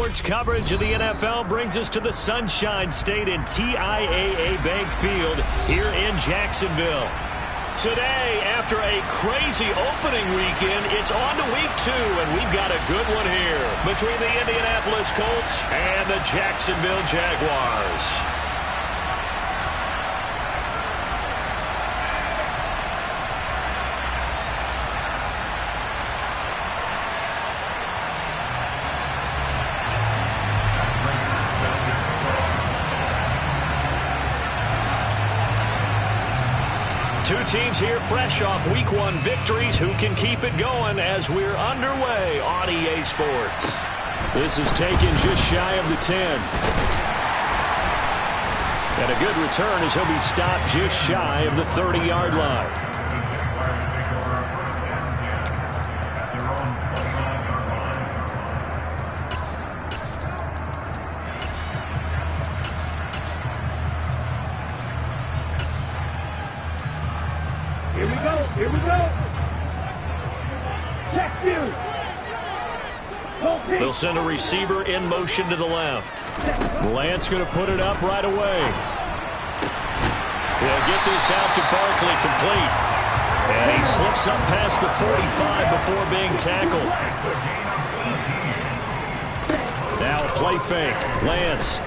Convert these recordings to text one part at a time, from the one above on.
Sports coverage of the NFL brings us to the Sunshine State in TIAA Bank Field here in Jacksonville. Today, after a crazy opening weekend, it's on to week 2, and we've got a good one here between the Indianapolis Colts and the Jacksonville Jaguars. Two teams here fresh off Week 1 victories who can keep it going as we're underway on EA Sports. This is taken just shy of the 10. And a good return as he'll be stopped just shy of the 30-yard line. Here we go. Check you. They'll send a receiver in motion to the left. Lance going to put it up right away. They'll get this out to Barkley complete. And he slips up past the 45 before being tackled. Now a play fake. Lance.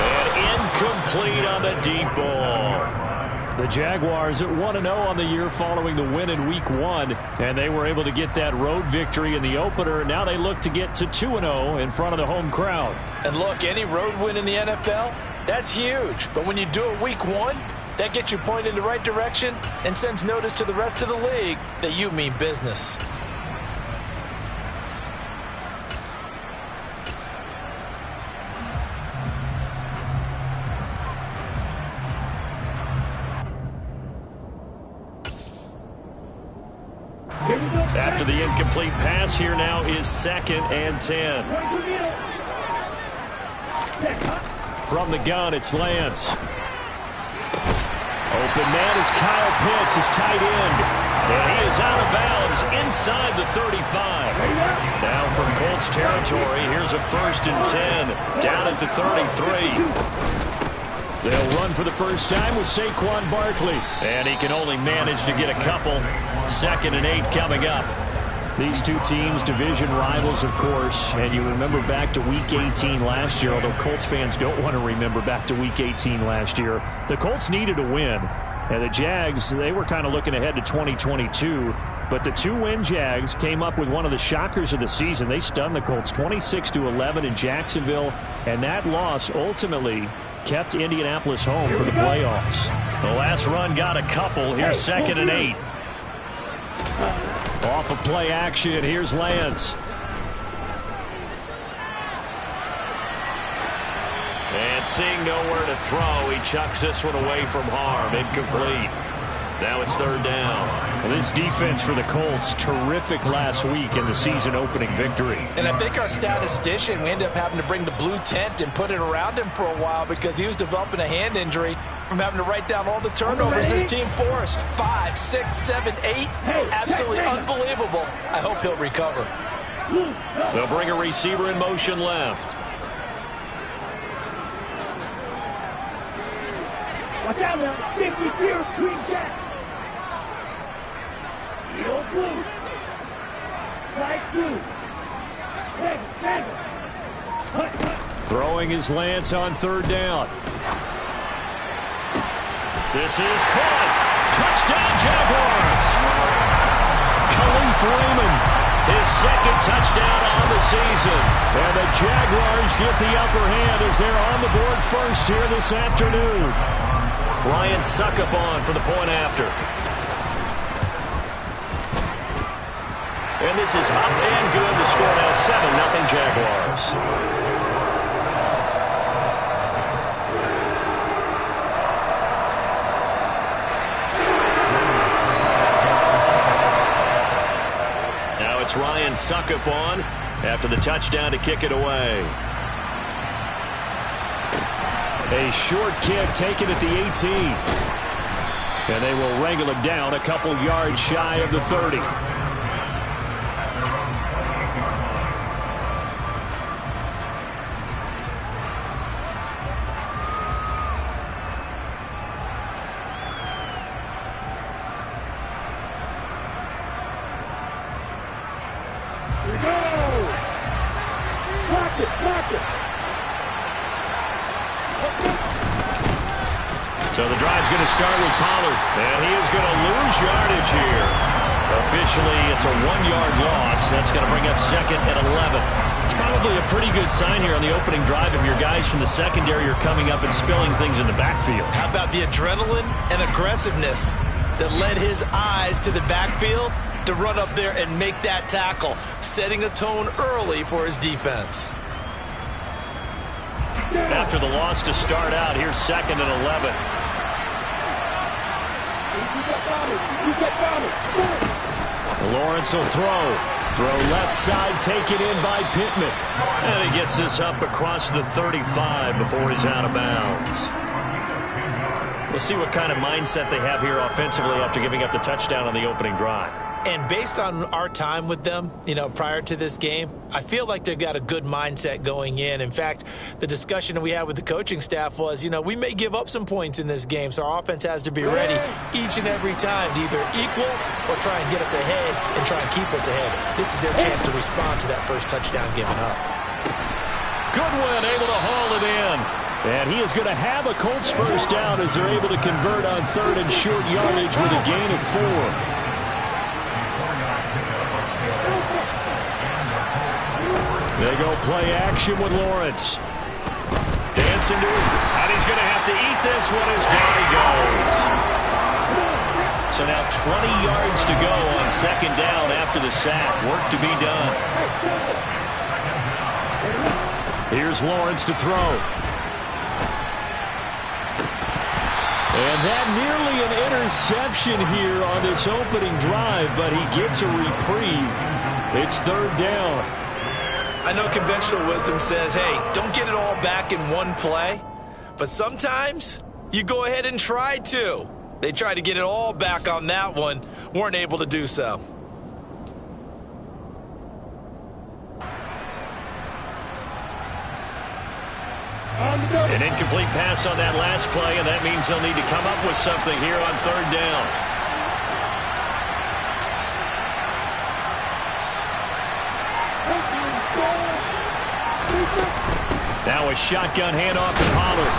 And incomplete on the deep ball. The Jaguars at 1-0 on the year following the win in Week 1, and they were able to get that road victory in the opener. Now they look to get to 2-0 in front of the home crowd. And look, any road win in the NFL, that's huge. But when you do it Week 1, that gets you pointed in the right direction and sends notice to the rest of the league that you mean business. After the incomplete pass, here now is 2nd and 10. From the gun, it's Lance. Open man is Kyle Pitts, his tight end. And he is out of bounds inside the 35. Now from Colts territory, here's a 1st and 10 down at the 33. They'll run for the first time with Saquon Barkley. And he can only manage to get a couple. 2nd and 8 coming up. These two teams, division rivals, of course. And you remember back to Week 18 last year, although Colts fans don't want to remember back to Week 18 last year. The Colts needed a win. And the Jags, they were kind of looking ahead to 2022. But the 2-win Jags came up with one of the shockers of the season. They stunned the Colts 26-11 in Jacksonville. And that loss ultimately kept Indianapolis home for the playoffs. The last run got a couple. Here's 2nd and 8. Off of play action, here's Lance. And seeing nowhere to throw, he chucks this one away from harm. Incomplete. Now it's 3rd down. Well, this defense for the Colts, terrific last week in the season opening victory. And I think our statistician, we ended up having to bring the blue tent and put it around him for a while because he was developing a hand injury from having to write down all the turnovers his team forced. 5, 6, 7, 8. Absolutely unbelievable. I hope he'll recover. They'll bring a receiver in motion left. Watch out now. Safety here. Green Jack. Yellow blue. Light blue. Tag. Throwing his Lance on 3rd down. This is caught. Touchdown, Jaguars. Khalif Raymond, his 2nd touchdown on the season. And the Jaguars get the upper hand as they're on the board first here this afternoon. Ryan Succop on for the point after. And this is up and good. The score now 7-0 Jaguars. Now it's Ryan Succop on after the touchdown to kick it away. A short kick taken at the 18. And they will wrangle him down a couple yards shy of the 30. So the drive's going to start with Pollard, and he is going to lose yardage here. Officially, it's a 1-yard loss. That's going to bring up 2nd and 11. It's probably a pretty good sign here on the opening drive if your guys from the secondary are coming up and spilling things in the backfield. How about the adrenaline and aggressiveness that led his eyes to the backfield to run up there and make that tackle, setting a tone early for his defense. After the loss to start out, here's 2nd and 11. Lawrence will throw. Throw left side, taken in by Pittman. And he gets this up across the 35 before he's out of bounds. We'll see what kind of mindset they have here offensively after giving up the touchdown on the opening drive. And based on our time with them, prior to this game, I feel like they've got a good mindset going in. In fact, the discussion that we had with the coaching staff was, we may give up some points in this game, so our offense has to be ready each and every time to either equal or try and get us ahead and try and keep us ahead. This is their chance to respond to that first touchdown given up. Goodwin able to haul it in. And he is going to have a Colts first down as they're able to convert on 3rd and short yardage with a gain of 4. They go play action with Lawrence. Dancing to it, and he's going to have to eat this one as down he goes. So now 20 yards to go on 2nd down after the sack. Work to be done. Here's Lawrence to throw. And that nearly an interception here on this opening drive, but he gets a reprieve. It's 3rd down. I know conventional wisdom says, hey, don't get it all back in one play. But sometimes you go ahead and try to. They tried to get it all back on that one, weren't able to do so. An incomplete pass on that last play, and that means they'll need to come up with something here on 3rd down. Now a shotgun handoff to Pollard.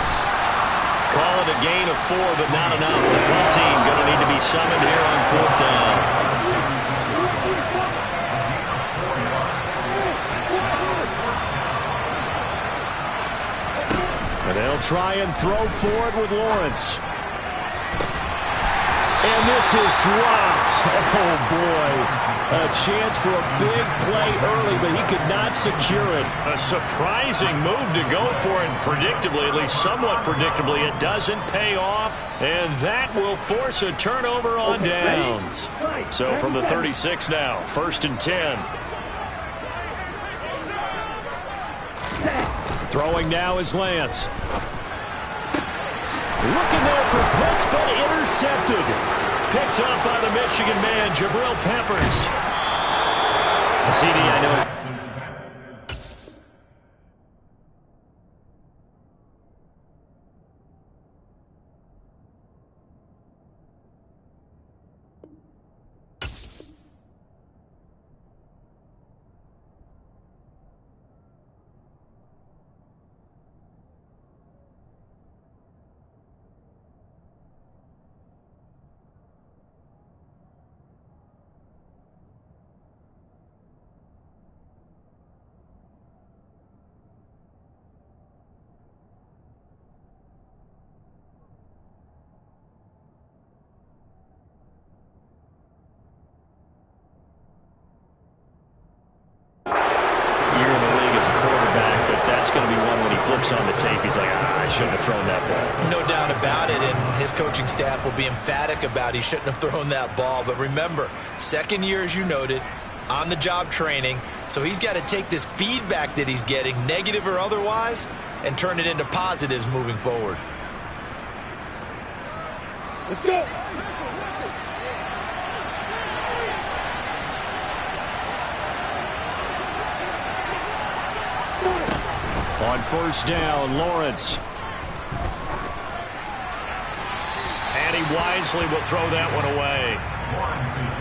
Call it a gain of 4, but not enough. The punt team going to need to be summoned here on 4th down. And they'll try and throw forward with Lawrence. And this is dropped. Oh, boy. A chance for a big play early, but he could not secure it. A surprising move to go for it predictably, at least somewhat predictably. It doesn't pay off, and that will force a turnover on downs. So from the 36 now, 1st and 10. Throwing now is Lance. Looking there for Pitts, but intercepted. Picked up by the Michigan man, Jabril Peppers. A CD, I know. On the tape, he's like, I shouldn't have thrown that ball. No doubt about it, and his coaching staff will be emphatic about he shouldn't have thrown that ball. But remember, 2nd year, as you noted, on-the-job training, so he's got to take this feedback that he's getting, negative or otherwise, and turn it into positives moving forward. Let's go. On 1st down, Lawrence. And he wisely will throw that one away.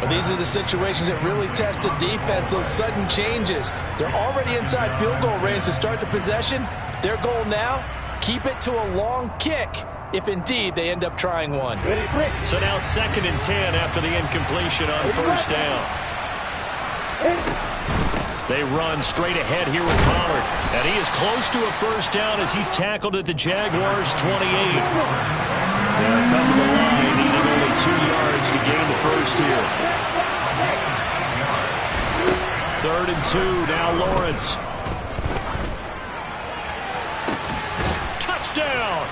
But these are the situations that really test a defense, those sudden changes. They're already inside field goal range to start the possession. Their goal now, keep it to a long kick if indeed they end up trying one. So now 2nd and 10 after the incompletion on first down. They run straight ahead here with Pollard. And he is close to a first down as he's tackled at the Jaguars' 28. They'll come to the line, needing only 2 yards to gain the first here. 3rd and 2, now Lawrence. Touchdown!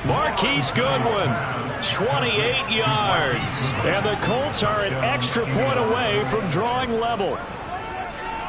Marquise Goodwin, 28 yards. And the Colts are an extra point away from drawing level.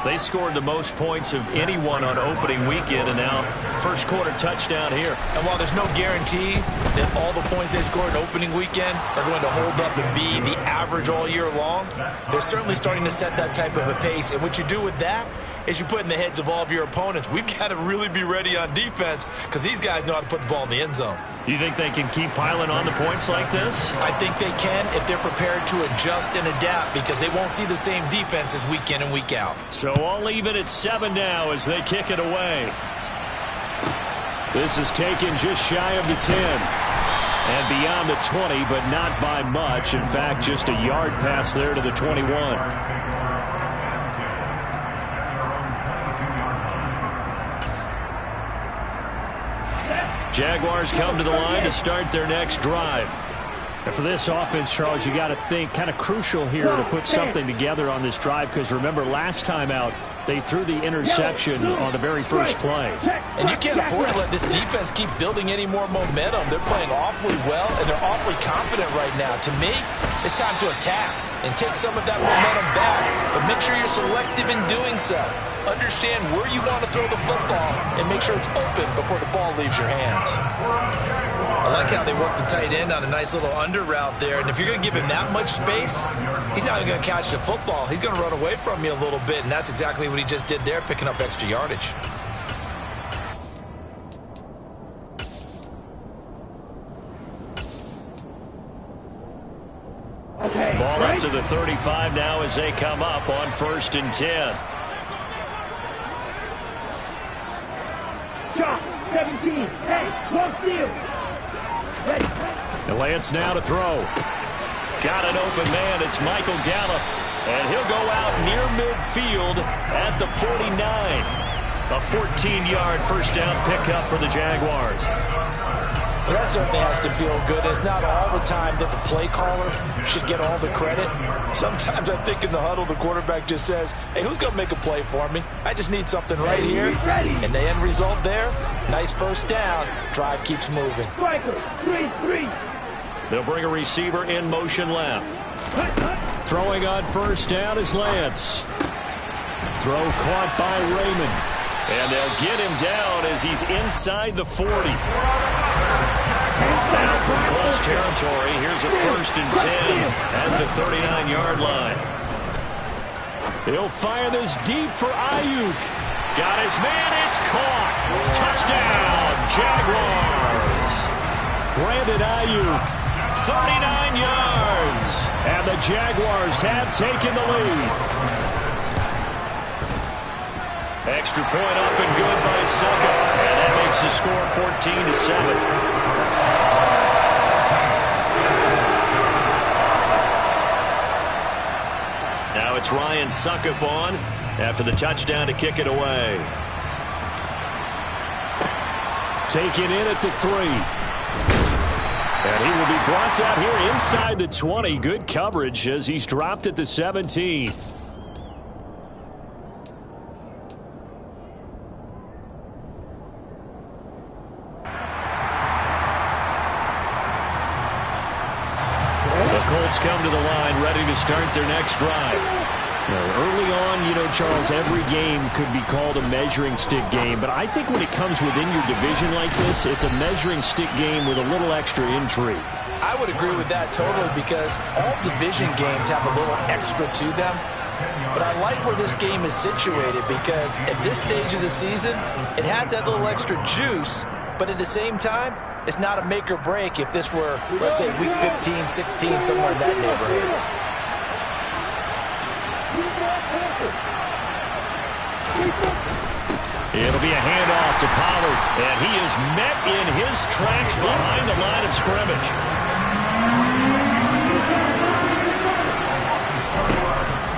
They scored the most points of anyone on opening weekend, and now first quarter touchdown here. And while there's no guarantee that all the points they scored opening weekend are going to hold up and be the average all year long, they're certainly starting to set that type of a pace. And what you do with that is you put in the heads of all of your opponents, we've got to really be ready on defense because these guys know how to put the ball in the end zone. You think they can keep piling on the points like this? I think they can if they're prepared to adjust and adapt because they won't see the same defenses week in and week out. So all even at 7 now as they kick it away. This is taken just shy of the 10. And beyond the 20, but not by much. In fact, just a yard pass there to the 21. Jaguars come to the line to start their next drive. And for this offense, Charles, you got to think kind of crucial here to put something together on this drive because remember last time out they threw the interception on the very first play. And you can't afford to let this defense keep building any more momentum. They're playing awfully well and they're awfully confident right now. To me, it's time to attack and take some of that momentum back, but make sure you're selective in doing so. Understand where you want to throw the football and make sure it's open before the ball leaves your hands. I like how they work the tight end on a nice little under route there, and if you're going to give him that much space, he's not even going to catch the football. He's going to run away from you a little bit, and that's exactly what he just did there, picking up extra yardage. Ball up to the 35 now as they come up on 1st and 10. Shot, 17. Hey, long steal. Ready. And Lance now to throw. Got an open man. It's Michael Gallup. And he'll go out near midfield at the 49. A 14-yard first down pickup for the Jaguars. Well, that certainly has to feel good. It's not all the time that the play caller should get all the credit. Sometimes I think in the huddle, the quarterback just says, hey, who's going to make a play for me? I just need something right here. And the end result there, nice first down. Drive keeps moving. Striker, 3-3. They'll bring a receiver in motion left. Throwing on first down is Lance. Throw caught by Raymond. And they'll get him down as he's inside the 40. Now from Colts territory, here's a 1st and 10 at the 39-yard line. He'll fire this deep for Ayuk. Got his man, it's caught. Touchdown, Jaguars. Brandon Ayuk, 39 yards. And the Jaguars have taken the lead. Extra point up and good by Suckup. And that makes the score 14-7. Now it's Ryan Suckup on after the touchdown to kick it away. Taken in at the 3. And he will be brought down here inside the 20. Good coverage as he's dropped at the 17. Colts come to the line ready to start their next drive. Now, early on, you know, Charles, every game could be called a measuring stick game, but I think when it comes within your division like this, it's a measuring stick game with a little extra intrigue. I would agree with that totally because all division games have a little extra to them. But I like where this game is situated because at this stage of the season, it has that little extra juice, but at the same time, It's not a make or break if this were, let's say, week 15, 16, somewhere in that neighborhood. It'll be a handoff to Pollard, and he is met in his tracks behind the line of scrimmage.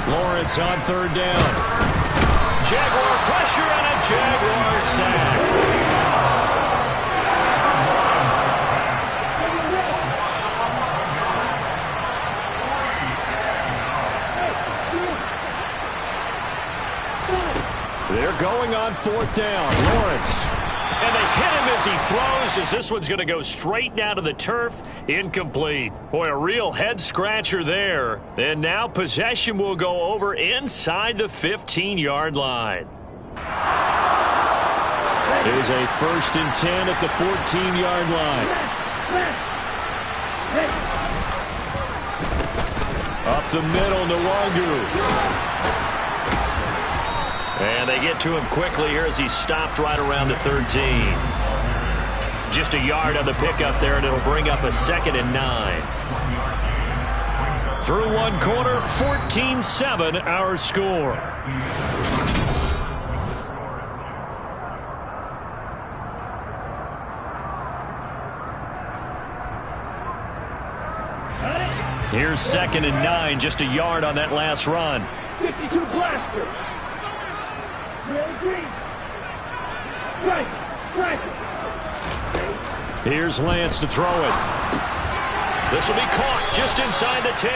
Lawrence on third down. Jaguar pressure and a Jaguar sack. They're going on fourth down. Lawrence. And they hit him as he throws, as this one's going to go straight down to the turf. Incomplete. Boy, a real head-scratcher there. And now possession will go over inside the 15-yard line. It is a 1st and 10 at the 14-yard line. Up the middle, Nwangu. And they get to him quickly here as he stopped right around the 13. Just a yard on the pickup there, and it'll bring up a 2nd and 9. Through one quarter, 14-7 our score. Here's 2nd and 9, just a yard on that last run. 52 blaster. Here's Lance to throw it. This will be caught just inside the 10.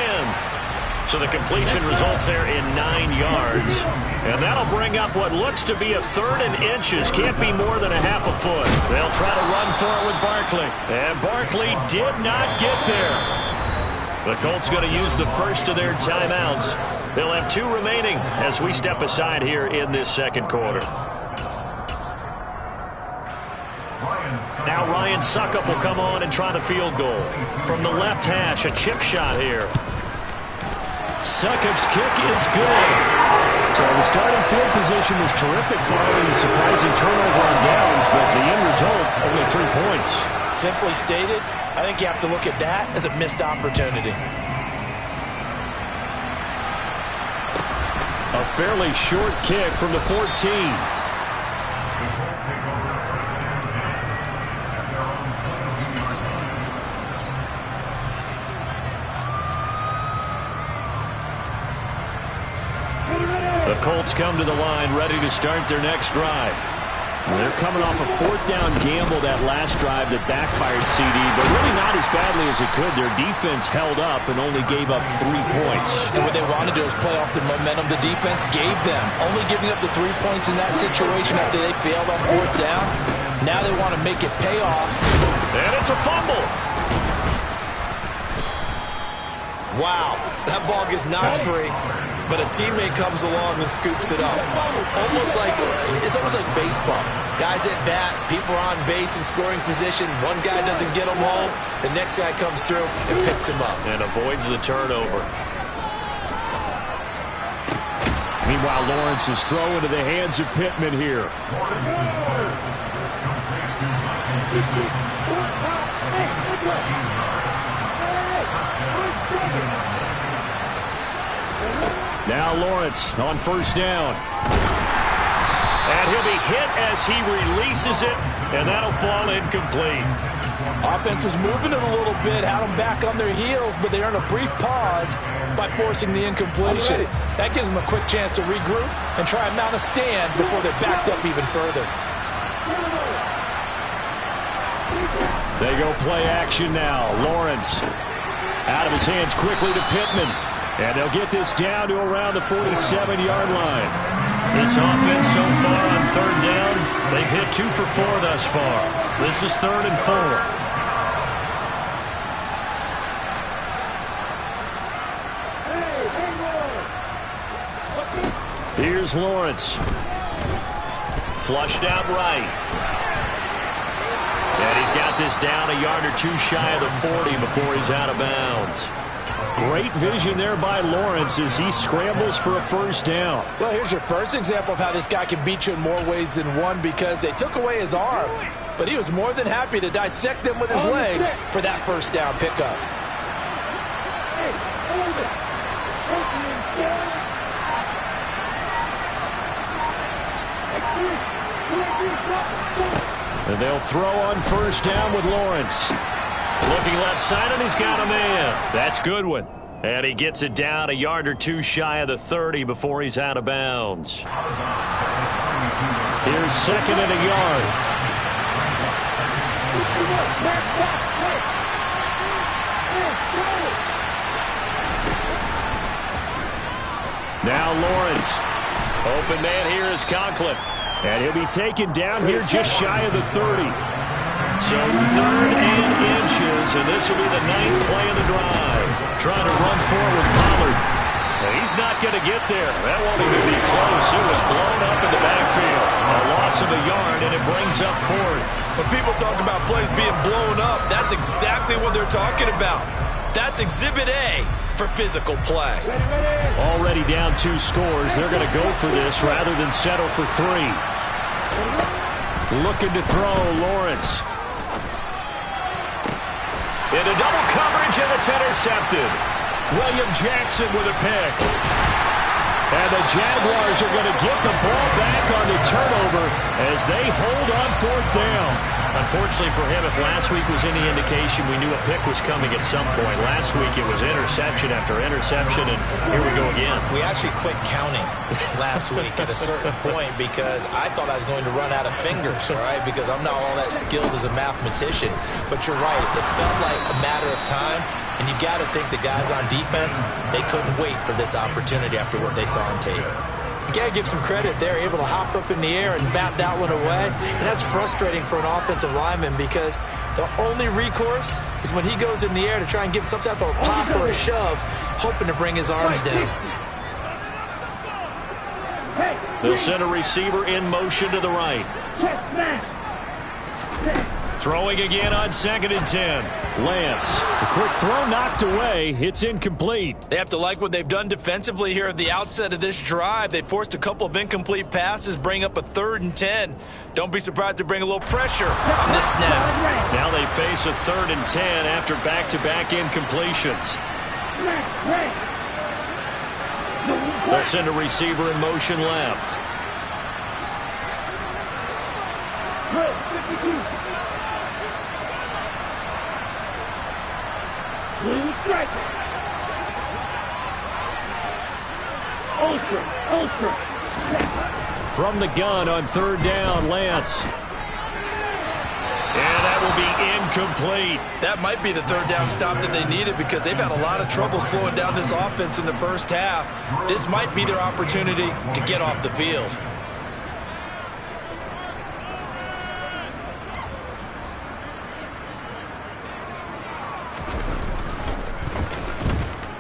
So the completion results there in 9 yards. And that'll bring up what looks to be a 3rd and inches. Can't be more than a half a foot. They'll try to run for it with Barkley. And Barkley did not get there. The Colts going to use the first of their timeouts. They'll have 2 remaining as we step aside here in this second quarter. Now Ryan Succop will come on and try the field goal. From the left hash, a chip shot here. Succop's kick is good. So the starting field position was terrific following the surprising turnover on downs, but the end result, only 3 points. Simply stated, I think you have to look at that as a missed opportunity. A fairly short kick from the 14. The Colts come to the line ready to start their next drive. They're coming off a 4th down gamble that last drive that backfired CD, but really not as badly as it could. Their defense held up and only gave up 3 points. And what they want to do is play off the momentum the defense gave them. Only giving up the 3 points in that situation after they failed on 4th down. Now they want to make it pay off. And it's a fumble. Wow, that ball gets knocked free. But a teammate comes along and scoops it up. It's almost like baseball. Guys at bat, people are on base in scoring position. One guy doesn't get him home. The next guy comes through and picks him up. And avoids the turnover. Meanwhile, Lawrence is thrown into the hands of Pittman here. Now Lawrence on 1st down. And he'll be hit as he releases it, and that'll fall incomplete. Offense was moving it a little bit, had them back on their heels, but they earned a brief pause by forcing the incompletion. That gives them a quick chance to regroup and try and mount a stand before they're backed up even further. They go play action now. Lawrence out of his hands quickly to Pittman. And they'll get this down to around the 47-yard line. This offense so far on 3rd down, they've hit 2 for 4 thus far. This is 3rd and 4. Here's Lawrence. Flushed out right. And he's got this down a yard or 2 shy of the 40 before he's out of bounds. Great vision there by Lawrence as he scrambles for a first down. Well, here's your first example of how this guy can beat you in more ways than one, because they took away his arm, but he was more than happy to dissect them with his legs for that first down pickup. And they'll throw on first down with Lawrence. Looking left side, and he's got a man. That's Goodwin. And he gets it down a yard or two shy of the 30 before he's out of bounds. Here's second and a yard. Now Lawrence. Open man here is Conklin. And he'll be taken down here just shy of the 30. So 3rd and inches, and this will be the 9th play of the drive. Trying to run forward, Pollard. And he's not going to get there. That won't even be close. It was blown up in the backfield. A loss of a yard, and it brings up 4th. When people talk about plays being blown up, that's exactly what they're talking about. That's Exhibit A for physical play. Already down 2 scores. They're going to go for this rather than settle for 3. Looking to throw, Lawrence. Into double coverage, and it's intercepted. William Jackson with a pick. And the Jaguars are going to get the ball back on the turnover as they hold on 4th down. Unfortunately for him, if last week was any indication, we knew a pick was coming at some point. Last week it was interception after interception, and here we go again. We actually quit counting last week at a certain point because I thought I was going to run out of fingers, all right, because I'm not all that skilled as a mathematician. But you're right. It felt like a matter of time, and you got to think the guys on defense, they couldn't wait for this opportunity after what they saw on tape. You got to give some credit. They're able to hop up in the air and bat that one away. And that's frustrating for an offensive lineman because the only recourse is when he goes in the air to try and give some type of pop or a shove, hoping to bring his arms down. They'll send a receiver in motion to the right. Throwing again on 2nd and 10. Lance, the quick throw knocked away. It's incomplete. They have to like what they've done defensively here at the outset of this drive. They forced a couple of incomplete passes, bring up a 3rd and 10. Don't be surprised to bring a little pressure on this snap. Now they face a 3rd and 10 after back-to-back incompletions. They'll send a receiver in motion left. Ultra. From the gun on 3rd down, Lance. And that will be incomplete. That might be the 3rd down stop that they needed because they've had a lot of trouble slowing down this offense in the first half. This might be their opportunity to get off the field.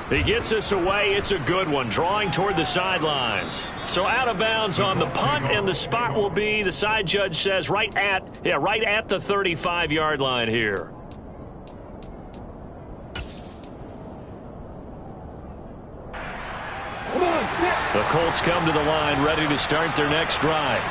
He gets us away. It's a good one, drawing toward the sidelines. So out of bounds on the punt, and the spot will be, the side judge says, right at the 35-yard line here. The Colts come to the line, ready to start their next drive.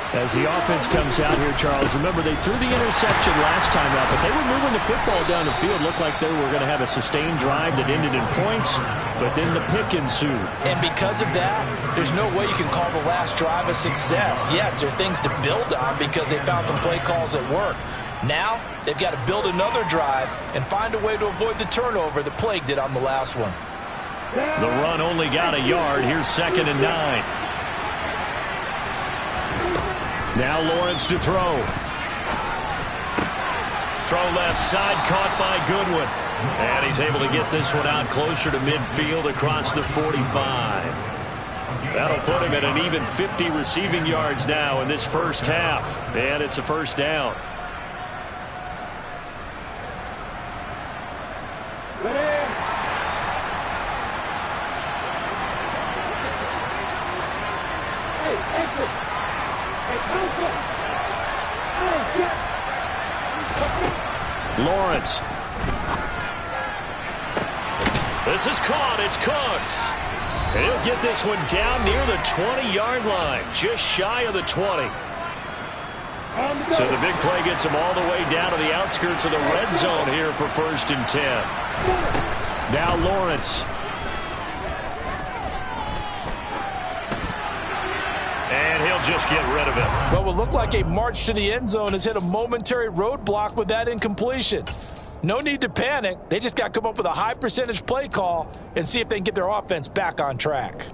As the offense comes out here, Charles, remember they threw the interception last time out, but they were moving the football down the field. Looked like they were going to have a sustained drive that ended in points, but then the pick ensued. And because of that, there's no way you can call the last drive a success. Yes, there are things to build on because they found some play calls that work. Now, they've got to build another drive and find a way to avoid the turnover that plagued it on the last one. The run only got a yard. Here's 2nd and 9. Now Lawrence to throw. Throw left side, caught by Goodwin. And he's able to get this one out closer to midfield across the 45. That'll put him at an even 50 receiving yards now in this first half. And it's a first down. Lawrence. This is caught. It's Cooks. And he'll get this one down near the 20-yard line, just shy of the 20. So the big play gets him all the way down to the outskirts of the red zone here for 1st and 10. Now Lawrence. And he'll just get rid of it. Well, what looked like a march to the end zone has hit a momentary roadblock with that incompletion. No need to panic. They just got to come up with a high percentage play call and see if they can get their offense back on track.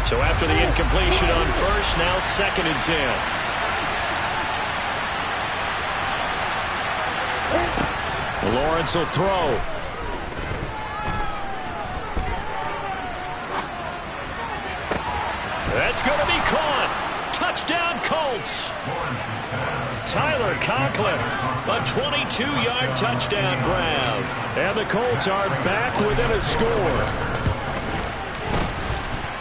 So after the incompletion on first, now 2nd and 10. Lawrence will throw. That's going to be caught. Touchdown, Colts. Tyler Conklin, a 22-yard touchdown grab. And the Colts are back within a score.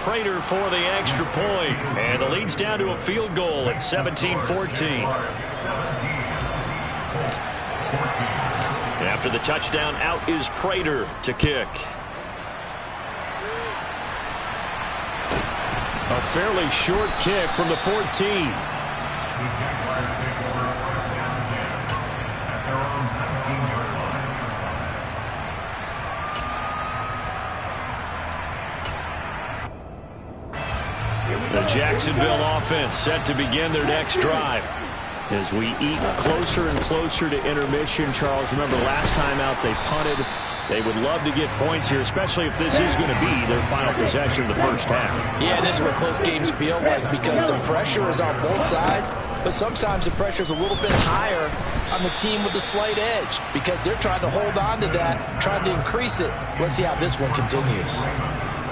Prater for the extra point. And the lead's down to a field goal at 17-14. After the touchdown, out is Prater to kick. A fairly short kick from the 14. The Jacksonville offense set to begin their next drive. As we eat closer and closer to intermission, Charles, remember last time out they punted. They would love to get points here, especially if this is going to be their final possession of the first half. Yeah, this is what close games feel like because the pressure is on both sides, but sometimes the pressure is a little bit higher on the team with the slight edge because they're trying to hold on to that, trying to increase it. Let's see how this one continues.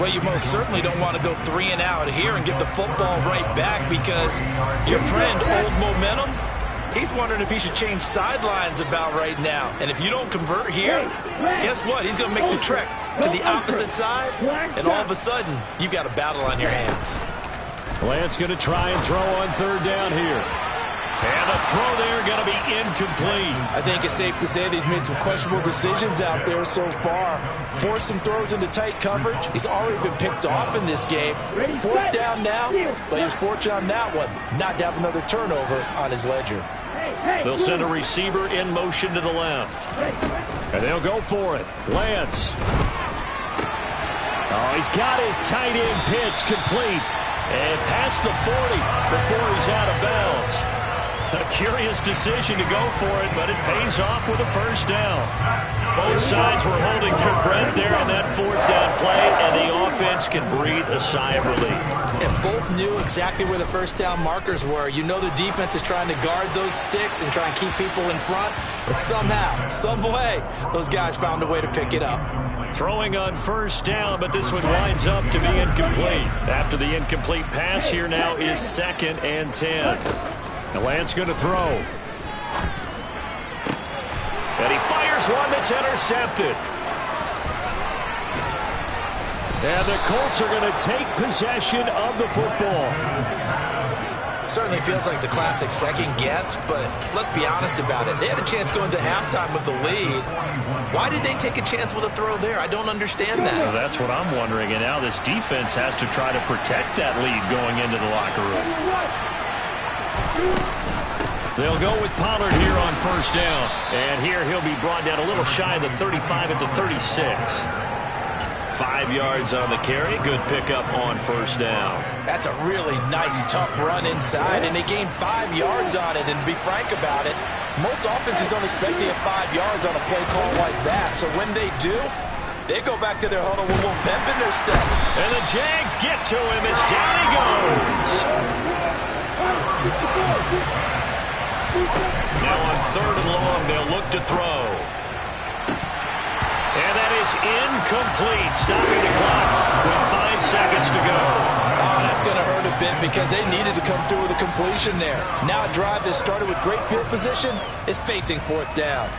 Well, you most certainly don't want to go 3 and out here and get the football right back because your friend, Old Momentum, he's wondering if he should change sidelines about right now. And if you don't convert here, guess what? He's going to make the trek to the opposite side, and all of a sudden, you've got a battle on your hands. Lance going to try and throw on 3rd down here. And the throw there going to be incomplete. I think it's safe to say that he's made some questionable decisions out there so far. Forced some throws into tight coverage. He's already been picked off in this game. 4th down now, but he was fortunate on that one not to have another turnover on his ledger. They'll send a receiver in motion to the left. And they'll go for it. Lance. Oh, he's got his tight end pitch complete. And past the 40 before he's out of bounds. A curious decision to go for it, but it pays off with a 1st down. Both sides were holding their breath there on that 4th down play, and the offense can breathe a sigh of relief. And both knew exactly where the 1st down markers were. You know the defense is trying to guard those sticks and try and keep people in front, but somehow, some way, those guys found a way to pick it up. Throwing on 1st down, but this one winds up to be incomplete. After the incomplete pass, here now is 2nd and 10. And Lance going to throw. And he fires one that's intercepted. And the Colts are going to take possession of the football. Certainly feels like the classic second guess, but let's be honest about it. They had a chance going to halftime with the lead. Why did they take a chance with a throw there? I don't understand that. Well, that's what I'm wondering. And now this defense has to try to protect that lead going into the locker room. They'll go with Pollard here on 1st down. And here he'll be brought down a little shy of the 35 at the 36. 5 yards on the carry. Good pickup on 1st down. That's a really nice, tough run inside, and they gained 5 yards on it. And to be frank about it, most offenses don't expect to get 5 yards on a play call like that. So when they do, they go back to their huddle with a little pep in their step. And the Jags get to him as down he goes. Now on 3rd and long, they'll look to throw. And that is incomplete, stopping the clock with 5 seconds to go. Oh, that's going to hurt a bit because they needed to come through with a completion there. Now a drive that started with great field position is facing 4th down.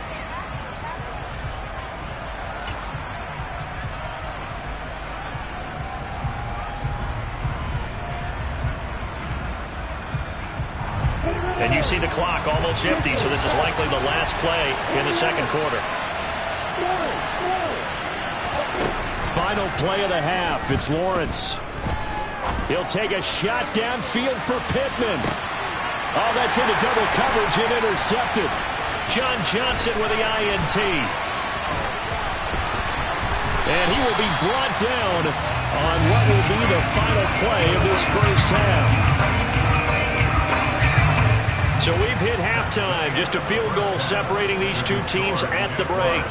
And you see the clock almost empty, so this is likely the last play in the 2nd quarter. final play of the half. It's Lawrence. He'll take a shot downfield for Pittman. Oh, that's into double coverage and intercepted. John Johnson with the INT. And he will be brought down on what will be the final play of this first half. So we've hit halftime. Just a field goal separating these two teams at the break.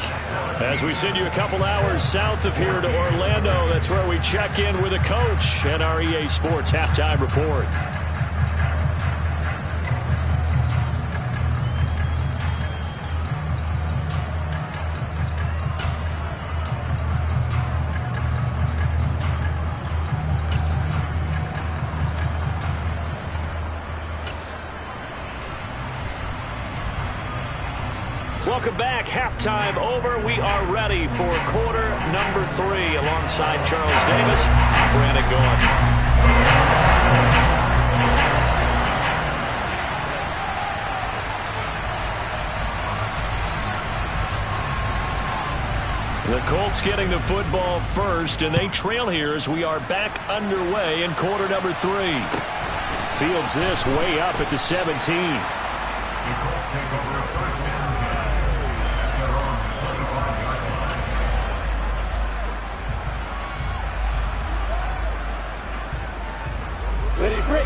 As we send you a couple hours south of here to Orlando, that's where we check in with a coach and our EA Sports Halftime Report. Welcome back. Halftime over. We are ready for quarter number 3 alongside Charles Davis. I'm Brandon Gaudin. The Colts getting the football first, and they trail here as we are back underway in quarter number 3. Fields this way up at the 17.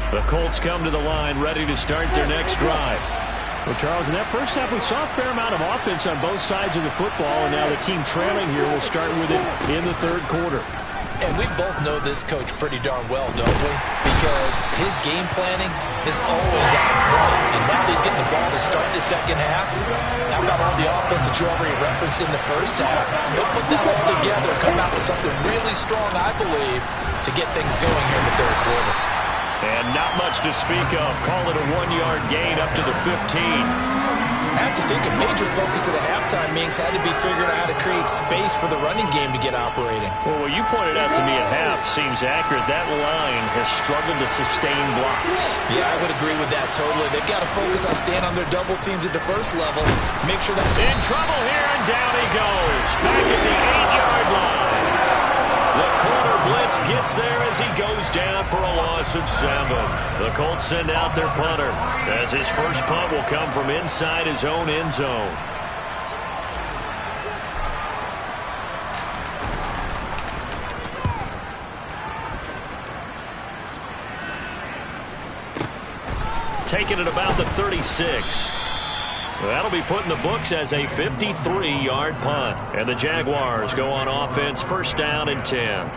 The Colts come to the line ready to start their next drive. Well, Charles, in that first half, we saw a fair amount of offense on both sides of the football, and now the team trailing here will start with it in the third quarter. And we both know this coach pretty darn well, don't we? Because his game planning is always on point. And now he's getting the ball to start the second half. How about all the offense that you already referenced in the first half? He'll put that all together, come out with something really strong, I believe, to get things going here in the third quarter. And not much to speak of. Call it a 1-yard gain up to the 15. I have to think a major focus of the halftime meetings had to be figuring out how to create space for the running game to get operating. Well, what you pointed out to me at half seems accurate. That line has struggled to sustain blocks. Yeah, I would agree with that totally. They've got to focus on staying on their double teams at the first level. Make sure that... In trouble here, and down he goes. Back at the 8-yard line. The corner blitz gets there as he goes down for a loss of 7. The Colts send out their punter, as his first punt will come from inside his own end zone. Taking it about the 36. That'll be put in the books as a 53-yard punt. And the Jaguars go on offense, first down and 10.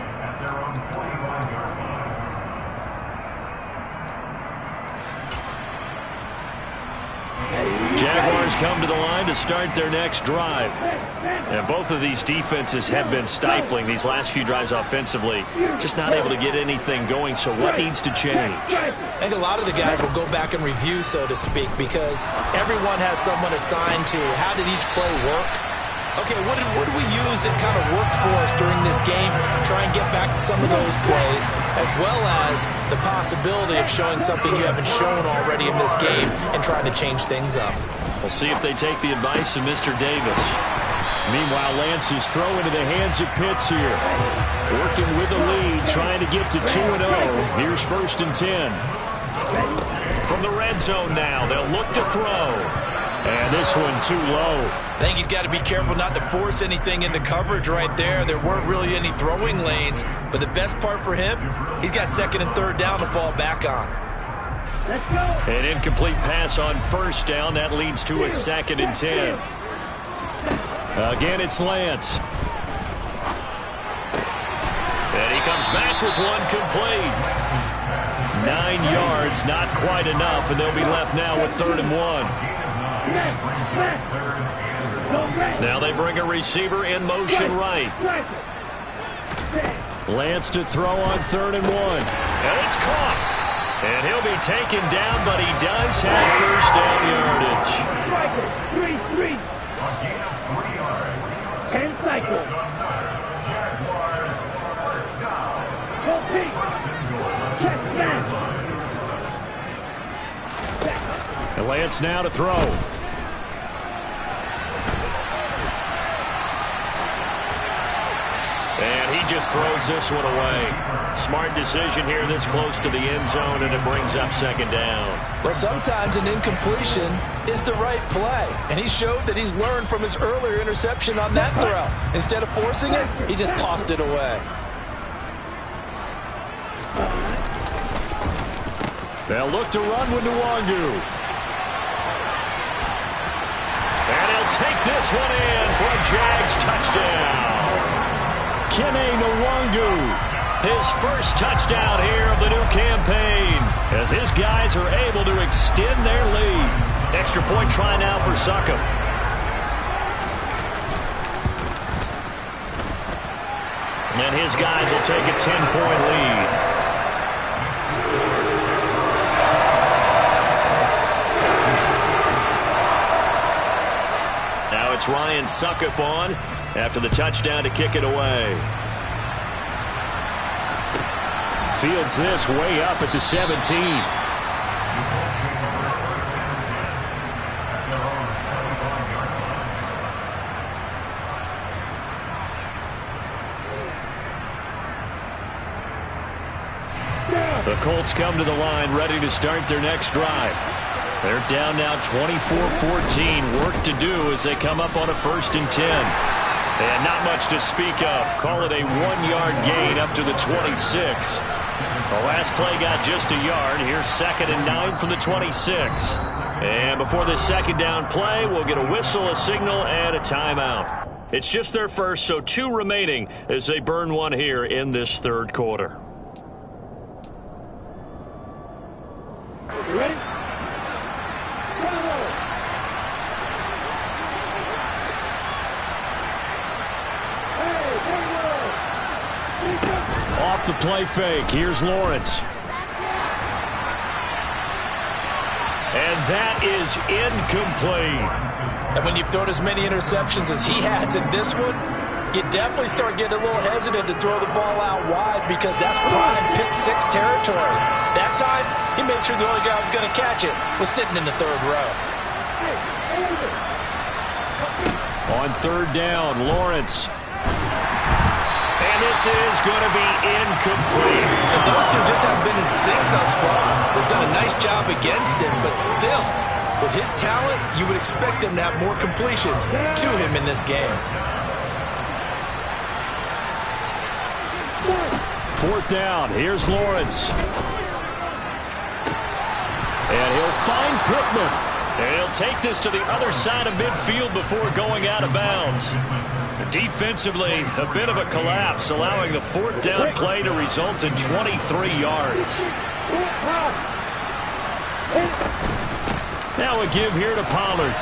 Jaguars come to the line to start their next drive. And both of these defenses have been stifling these last few drives offensively. Just not able to get anything going, so what needs to change? I think a lot of the guys will go back and review, so to speak, because everyone has someone assigned to how did each play work. Okay, what did we use that kind of worked for us during this game? Try and get back to some of those plays, as well as the possibility of showing something you haven't shown already in this game and trying to change things up. We'll see if they take the advice of Mr. Davis. Meanwhile, Lance is thrown into the hands of Pitts here. Working with the lead, trying to get to 2-0. Here's first and 10. From the red zone now, they'll look to throw. And this one too low. I think he's got to be careful not to force anything into coverage right there. There weren't really any throwing lanes. But the best part for him, he's got second and third down to fall back on. Let's go. An incomplete pass on first down. That leads to a second and 10. Again, it's Lance. And he comes back with one complete. 9 yards, not quite enough, and they'll be left now with 3rd and 1. Now they bring a receiver in motion right. Lance to throw on 3rd and 1. And it's caught. And he'll be taken down, but he does have first down yardage. 3-3. 10 cycles. And Lance now to throw. And he just throws this one away. Smart decision here this close to the end zone, and it brings up second down. Well, sometimes an incompletion is the right play, and he showed that he's learned from his earlier interception on that throw. Instead of forcing it, he just tossed it away. They'll look to run with Nwangu. And he'll take this one in for a Jags touchdown. Kene Nwangu, his first touchdown here of the new campaign, as his guys are able to extend their lead. Extra point try now for Succop. And his guys will take a 10-point lead. Now it's Ryan Succop on after the touchdown to kick it away. Fields this way up at the 17. The Colts come to the line ready to start their next drive. They're down now 24-14. Work to do as they come up on a 1st and 10. And not much to speak of. Call it a 1-yard gain up to the 26. The last play got just a yard. Here's 2nd and 9 from the 26. And before this second down play, we'll get a whistle, a signal, and a timeout. It's just their first, so 2 remaining as they burn one here in this 3rd quarter. You ready? Off the play fake. Here's Lawrence. And that is incomplete. And when you've thrown as many interceptions as he has in this one, you definitely start getting a little hesitant to throw the ball out wide because that's prime pick-6 territory. That time, he made sure the only guy who was going to catch it was sitting in the 3rd row. On 3rd down, Lawrence. And this is going to be incomplete. And those two just haven't been in sync thus far. They've done a nice job against him, but still, with his talent, you would expect them to have more completions to him in this game. 4th down. Here's Lawrence. And he'll find Pittman. And he'll take this to the other side of midfield before going out of bounds. Defensively, a bit of a collapse, allowing the 4th down play to result in 23 yards. Now a give here to Pollard.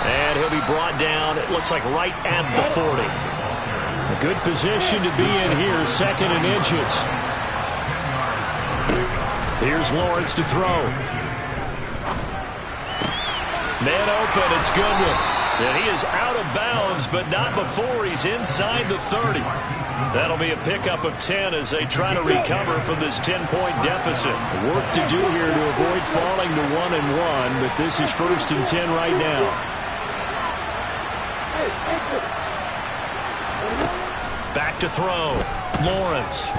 And he'll be brought down, it looks like right at the 40. A good position to be in here, 2nd and inches. Here's Lawrence to throw. Man open, it's Goodwin. And he is out of bounds, but not before he's inside the 30. That'll be a pickup of 10 as they try to recover from this 10-point deficit. Work to do here to avoid falling to 1-1, but this is 1st and 10 right now. Back to throw. Lawrence.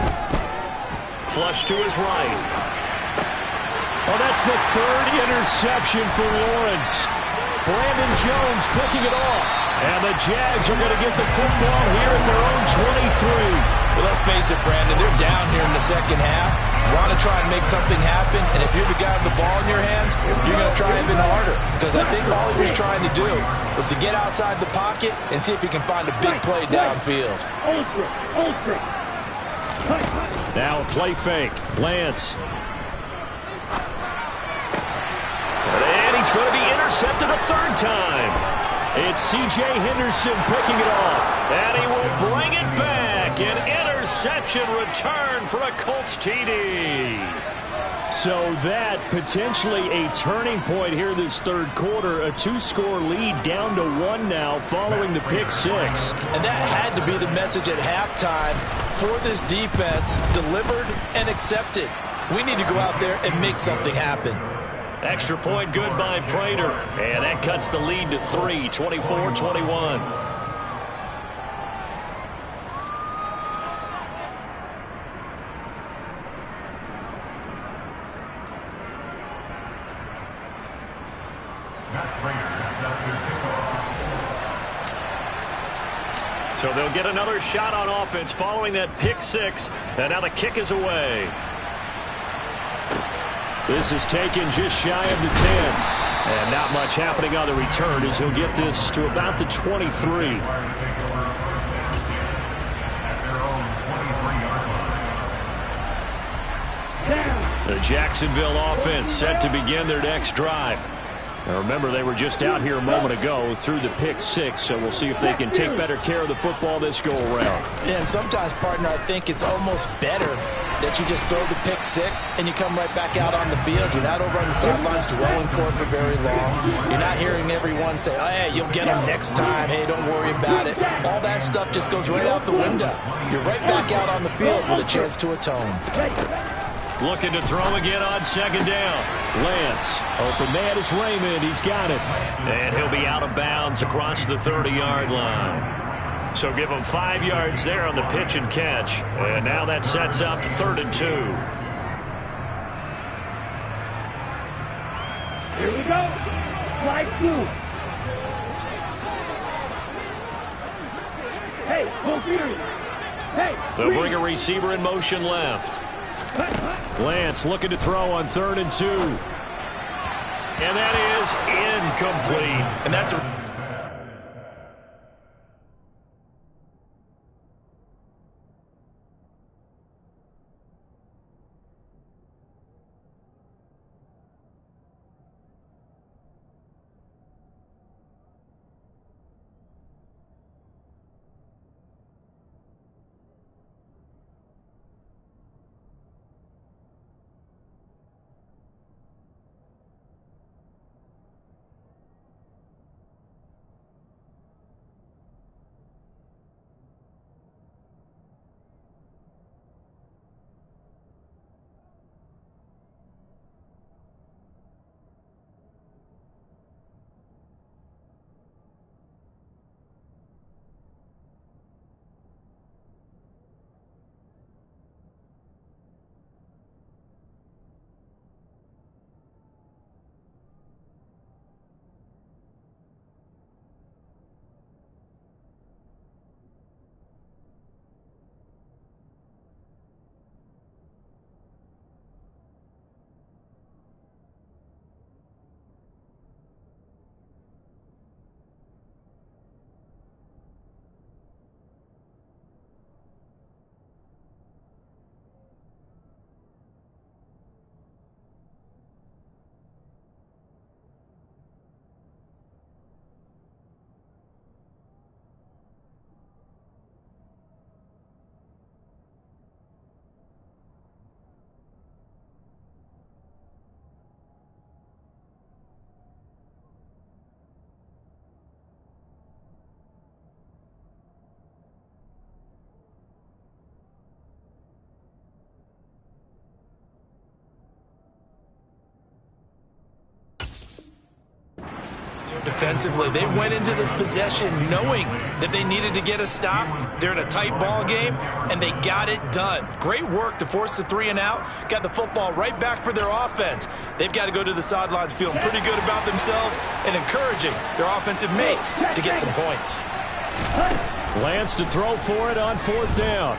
Flush to his right. Oh, that's the 3rd interception for Lawrence. Brandon Jones picking it off. And the Jags are going to get the football here at their own 23. Well, let's face it, Brandon, they're down here in the 2nd half. Want to try and make something happen, and if you're the guy with the ball in your hands, you're going to try even harder. Because I think all he was trying to do was to get outside the pocket and see if he can find a big play downfield. Ultra. Now a play fake. Lance. And he's going to be intercepted a 3rd time. It's C.J. Henderson picking it off. And he will bring it back. An interception return for a Colts TD. So that potentially a turning point here this 3rd quarter. A 2-score lead down to 1 now following the pick 6. And that had to be the message at halftime for this defense. Delivered and accepted. We need to go out there and make something happen. Extra point good by Prater. And that cuts the lead to 3, 24-21. So they'll get another shot on offense following that pick six. And now the kick is away. This is taken just shy of the 10. And not much happening on the return as he'll get this to about the 23. The Jacksonville offense set to begin their next drive. Now remember, they were just out here a moment ago through the pick six, so we'll see if they can take better care of the football this go-around. Yeah, and sometimes, partner, I think it's almost better that you just throw the pick six and you come right back out on the field. You're not over on the sidelines dwelling for it for very long. You're not hearing everyone say, oh, hey, you'll get them next time. Hey, don't worry about it. All that stuff just goes right out the window. You're right back out on the field with a chance to atone. Looking to throw again on second down. Lance, open man is Raymond. He's got it. And he'll be out of bounds across the 30-yard line. So give him 5 yards there on the pitch and catch. And now that sets up 3rd and 2. Here we go. Slide through. Hey, go Fury. Hey. They'll bring a receiver in motion left. Lance looking to throw on 3rd and 2. And that is incomplete. And that's a... Defensively, they went into this possession knowing that they needed to get a stop. They're in a tight ball game, and they got it done. Great work to force the 3 and out. Got the football right back for their offense. They've got to go to the sidelines feeling pretty good about themselves and encouraging their offensive mates to get some points. Lance to throw for it on 4th down.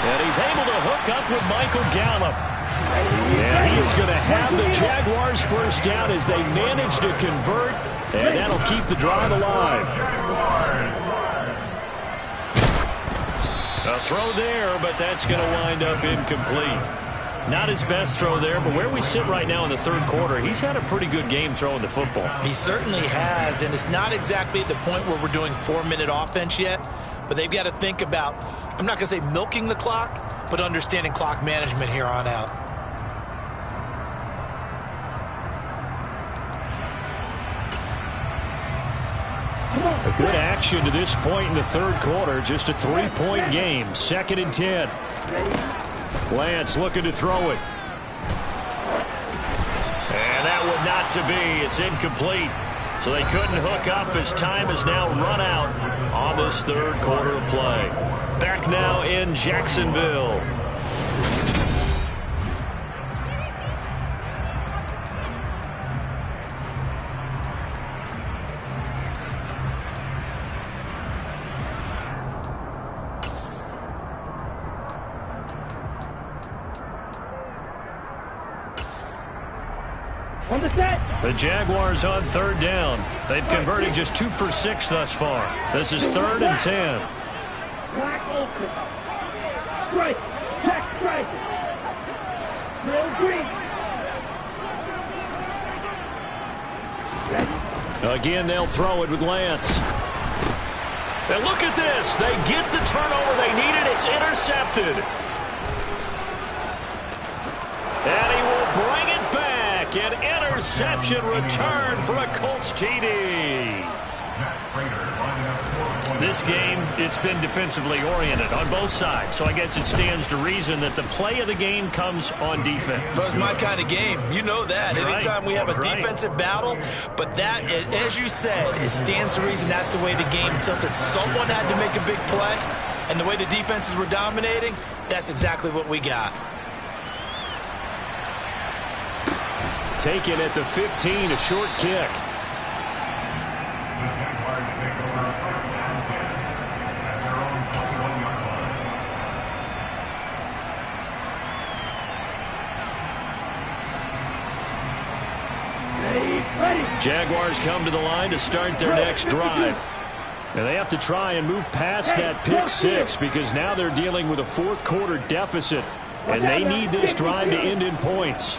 And he's able to hook up with Michael Gallup. And he is going to have the Jaguars first down as they manage to convert, and that'll keep the drive alive. A throw there, but that's going to wind up incomplete. Not his best throw there, but where we sit right now in the 3rd quarter, he's had a pretty good game throwing the football. He certainly has, and it's not exactly at the point where we're doing 4-minute offense yet, but they've got to think about, I'm not going to say milking the clock, but understanding clock management here on out. A good action to this point in the 3rd quarter. Just a 3-point game. 2nd and 10. Lance looking to throw it. And that would not to be. It's incomplete. So they couldn't hook up as time is now run out on this 3rd quarter of play. Back now in Jacksonville. On the set. The Jaguars on third down. They've converted just 2 for 6 thus far. This is 3rd and 10. Black open. Strike. Check strike. Real green. Again, they'll throw it with Lance. And look at this. They get the turnover they needed. It's intercepted. And he will bring it back. An interception return for a Colts TD. This game, it's been defensively oriented on both sides. So I guess it stands to reason that the play of the game comes on defense. So it's my kind of game. You know that. That's Anytime right. we have a That's defensive right. battle, but that, as you said, it stands to reason that's the way the game tilted. Someone had to make a big play, and the way the defenses were dominating, that's exactly what we got. Taken at the 15, a short kick. Jaguars come to the line to start their next drive. And they have to try and move past that pick six because now they're dealing with a fourth quarter deficit. And they need this drive to end in points.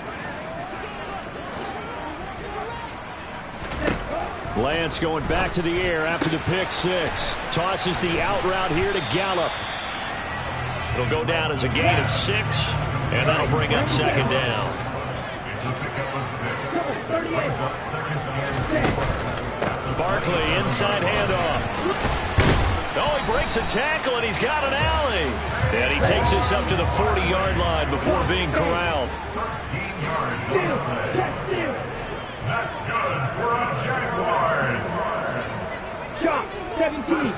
Lance going back to the air after the pick six. Tosses the out route here to Gallup. It'll go down as a gain of 6, and that'll bring up second down. Barkley, inside handoff. Oh, he breaks a tackle, and he's got an alley. And he takes this up to the 40-yard line before being corralled. That's good for a Jaguars. Shot, 17.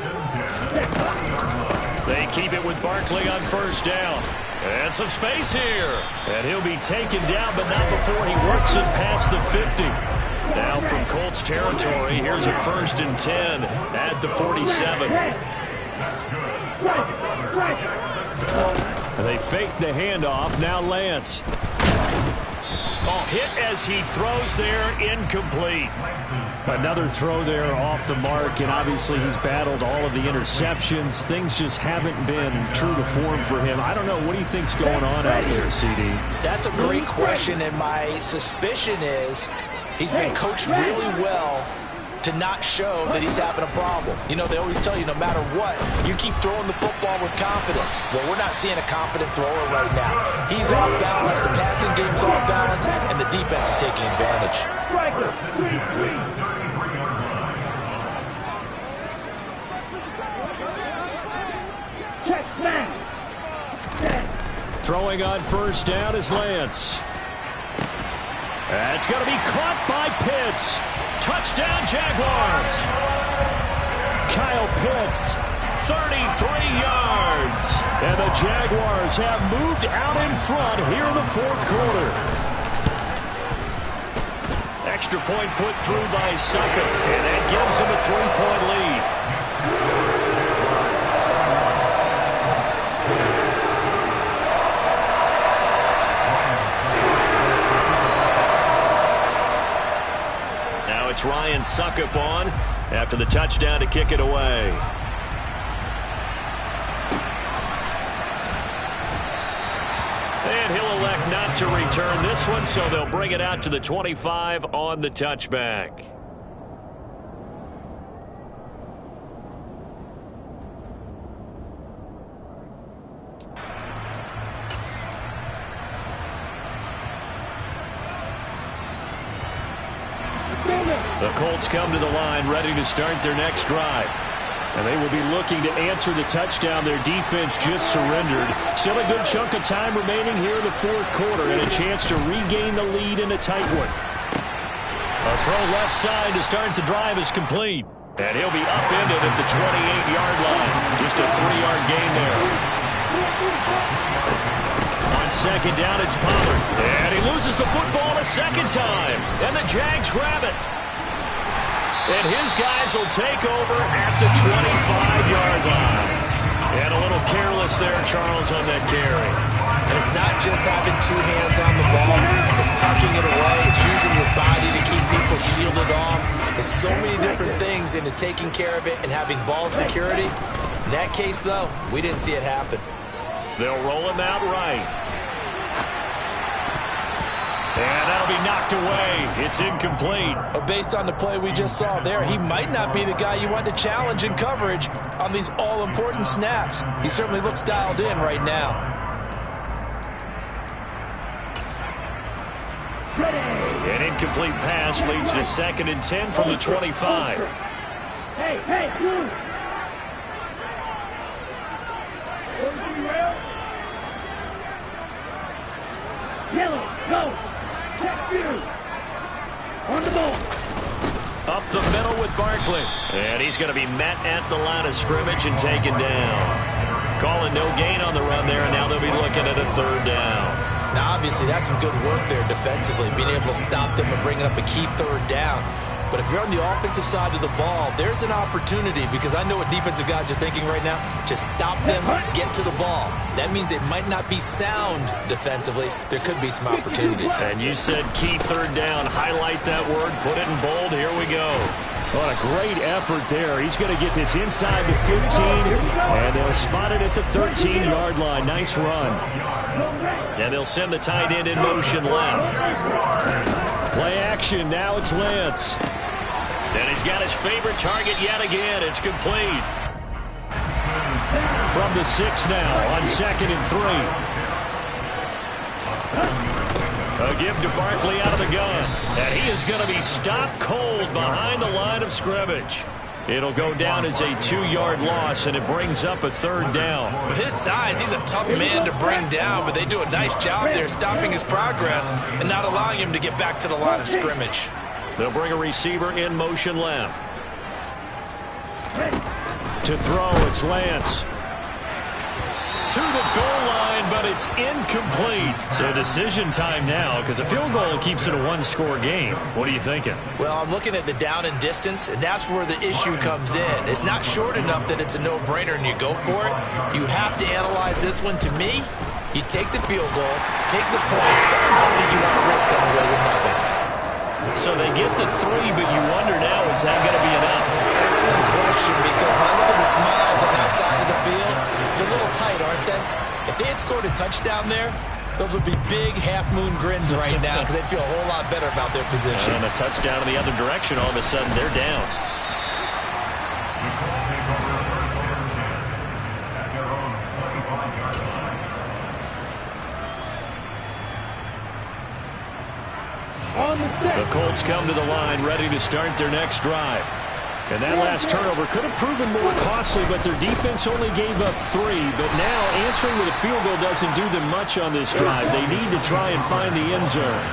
They keep it with Barkley on first down. And some space here. And he'll be taken down, but not before he works it past the 50. Now from Colts territory, here's a 1st and 10 at the 47. And they fake the handoff. Now Lance. Oh, hit as he throws there, incomplete. Another throw there off the mark, and obviously he's battled all of the interceptions. Things just haven't been true to form for him. I don't know. What do you think's going on out there, CD? That's a great question, and my suspicion is he's been coached really well to not show that he's having a problem. You know, they always tell you no matter what, you keep throwing the football with confidence. Well, we're not seeing a confident thrower right now. He's off balance, the passing game's off balance, and the defense is taking advantage. Throwing on first down is Lance. That's going to be caught by Pitts. Touchdown, Jaguars. Kyle Pitts, 33 yards. And the Jaguars have moved out in front here in the fourth quarter. Extra point put through by Succop, and that gives him a 3-point lead. It's Ryan Succop on after the touchdown to kick it away. And he'll elect not to return this one, so they'll bring it out to the 25 on the touchback. The Colts come to the line ready to start their next drive. And they will be looking to answer the touchdown their defense just surrendered. Still a good chunk of time remaining here in the fourth quarter and a chance to regain the lead in a tight one. A throw left side to start the drive is complete. And he'll be upended at the 28-yard line. Just a 3-yard gain there. On second down, it's Pollard. And he loses the football a second time. And the Jags grab it. And his guys will take over at the 25-yard line. And a little careless there, Charles, on that carry. And it's not just having two hands on the ball. It's tucking it away. It's using your body. shielded off. There's so many different things into taking care of it and having ball security. In that case, though, we didn't see it happen. They'll roll him out right. And that'll be knocked away. It's incomplete. But based on the play we just saw there, he might not be the guy you want to challenge in coverage on these all-important snaps. He certainly looks dialed in right now. An incomplete pass leads to 2nd and 10 from the 25. Hey, Blue. Yellow, go. Check you. On the ball. Up the middle with Barkley. And he's going to be met at the line of scrimmage and taken down. Calling no gain on the run there, and now they'll be looking at a 3rd down. Now, obviously, that's some good work there defensively, being able to stop them and bringing up a key 3rd down. But if you're on the offensive side of the ball, there's an opportunity, because I know what defensive guys are thinking right now. Just stop them, get to the ball. That means it might not be sound defensively. There could be some opportunities. And you said key 3rd down. Highlight that word. Put it in bold. Here we go. What a great effort there. He's going to get this inside the 15, and they'll spot it at the 13-yard line. Nice run. And they'll send the tight end in motion left. Play action. Now it's Lance. And he's got his favorite target yet again. It's complete. From the 6 now on 2nd and 3. A give to Barkley out of the gun. And he is going to be stopped cold behind the line of scrimmage. It'll go down as a 2-yard loss, and it brings up a 3rd down. With his size, he's a tough man to bring down, but they do a nice job there stopping his progress and not allowing him to get back to the line of scrimmage. They'll bring a receiver in motion left. To throw, it's Lance. To the goal line, but it's incomplete. So decision time now, because a field goal keeps it a 1-score game. What are you thinking? Well, I'm looking at the down and distance, and that's where the issue comes in. It's not short enough that it's a no-brainer and you go for it. You have to analyze this one. To me, you take the field goal, take the points. I don't think you want to risk coming away with nothing. So they get the 3, but you wonder now, is that going to be enough? Excellent question, because when I look at the smiles on that side of the field, they're a little tight, aren't they? If they had scored a touchdown there, those would be big half-moon grins right now, because they'd feel a whole lot better about their position. And a touchdown in the other direction, all of a sudden they're down. The Colts come to the line, ready to start their next drive. And that last turnover could have proven more costly, but their defense only gave up 3. But now answering with a field goal doesn't do them much on this drive. They need to try and find the end zone.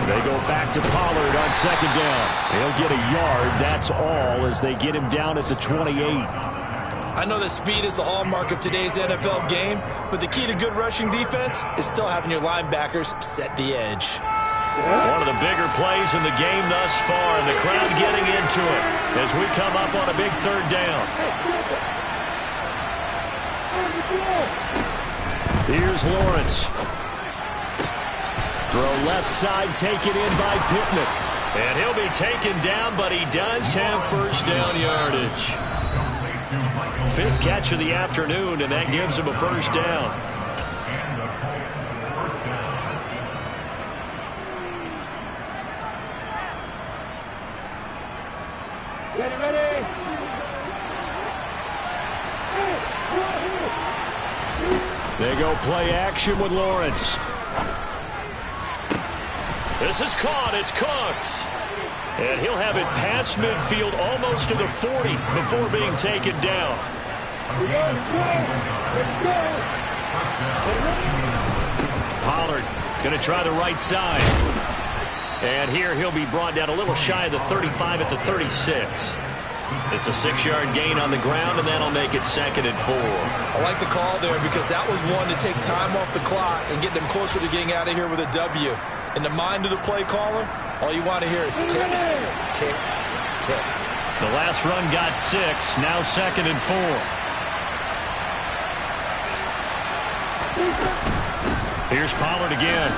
They go back to Pollard on 2nd down. He'll get a yard. That's all as they get him down at the 28. I know that speed is the hallmark of today's NFL game, but the key to good rushing defense is still having your linebackers set the edge. One of the bigger plays in the game thus far, and the crowd getting into it as we come up on a big 3rd down. Here's Lawrence. Throw left side, taken in by Pittman. And he'll be taken down, but he does have 1st down yardage. 5th catch of the afternoon, and that gives him a 1st down. Ready. They go play action with Lawrence. This is caught. It's Cooks. And he'll have it past midfield almost to the 40 before being taken down. Pollard going to try the right side. And here he'll be brought down a little shy of the 35 at the 36. It's a 6-yard gain on the ground, and that'll make it 2nd and 4. I like the call there because that was one to take time off the clock and get them closer to getting out of here with a W. In the mind of the play caller, all you want to hear is tick, tick, tick. The last run got 6, now 2nd and 4. Here's Pollard again.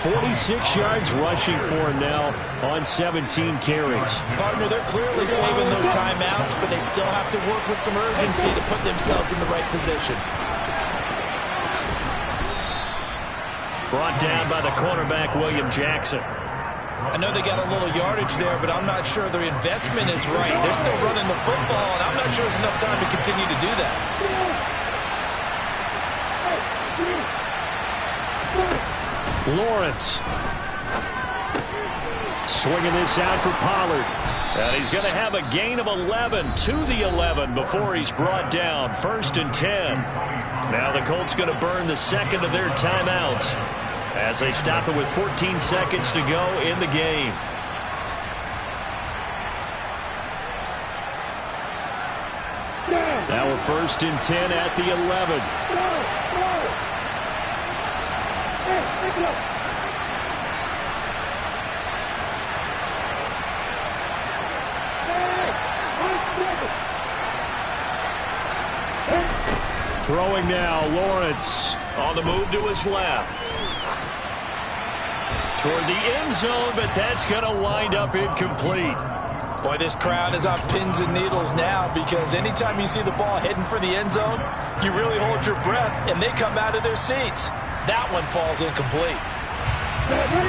46 yards rushing for him now on 17 carries. Partner, they're clearly saving those timeouts, but they still have to work with some urgency to put themselves in the right position. Brought down by the cornerback, William Jackson. I know they got a little yardage there, but I'm not sure their investment is right. They're still running the football, and I'm not sure there's enough time to continue to do that. Lawrence. Swinging this out for Pollard. And he's going to have a gain of 11 to the 11 before he's brought down. 1st and 10. Now the Colts going to burn the second of their timeouts as they stop it with 14 seconds to go in the game. Now we're 1st and 10 at the 11. Throwing now, Lawrence on the move to his left. Toward the end zone, but that's going to wind up incomplete. Boy, this crowd is on pins and needles now because anytime you see the ball heading for the end zone, you really hold your breath, and they come out of their seats. That one falls incomplete.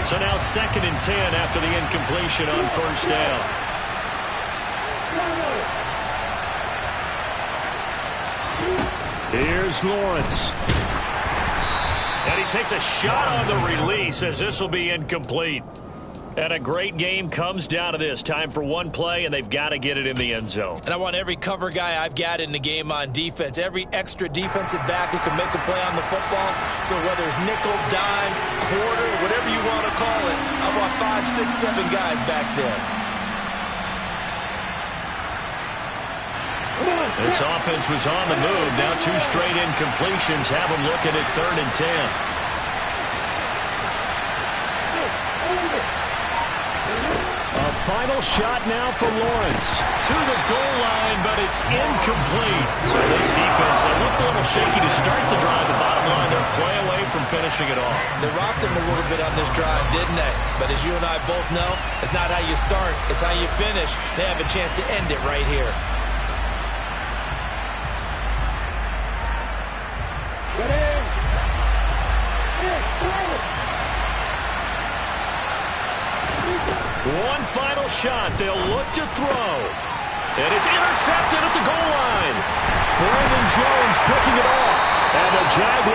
So now 2nd and 10 after the incompletion on 1st down. Here's Lawrence. And he takes a shot on the release as this will be incomplete. And a great game comes down to this. Time for one play, and they've got to get it in the end zone. And I want every cover guy I've got in the game on defense, every extra defensive back who can make a play on the football. So whether it's nickel, dime, quarter, whatever you want to call it, I want 5, 6, 7 guys back there. This offense was on the move. Now 2 straight incompletions have them looking at 3rd and 10. A final shot now for Lawrence. To the goal line, but it's incomplete. So this defense, they looked a little shaky to start the drive. The bottom line, they're a play away from finishing it off. They rocked them a little bit on this drive, didn't they? But as you and I both know, it's not how you start, it's how you finish. They have a chance to end it right here. One final shot. They'll look to throw. And it's intercepted at the goal line. Brandon Jones picking it off. And the Jaguars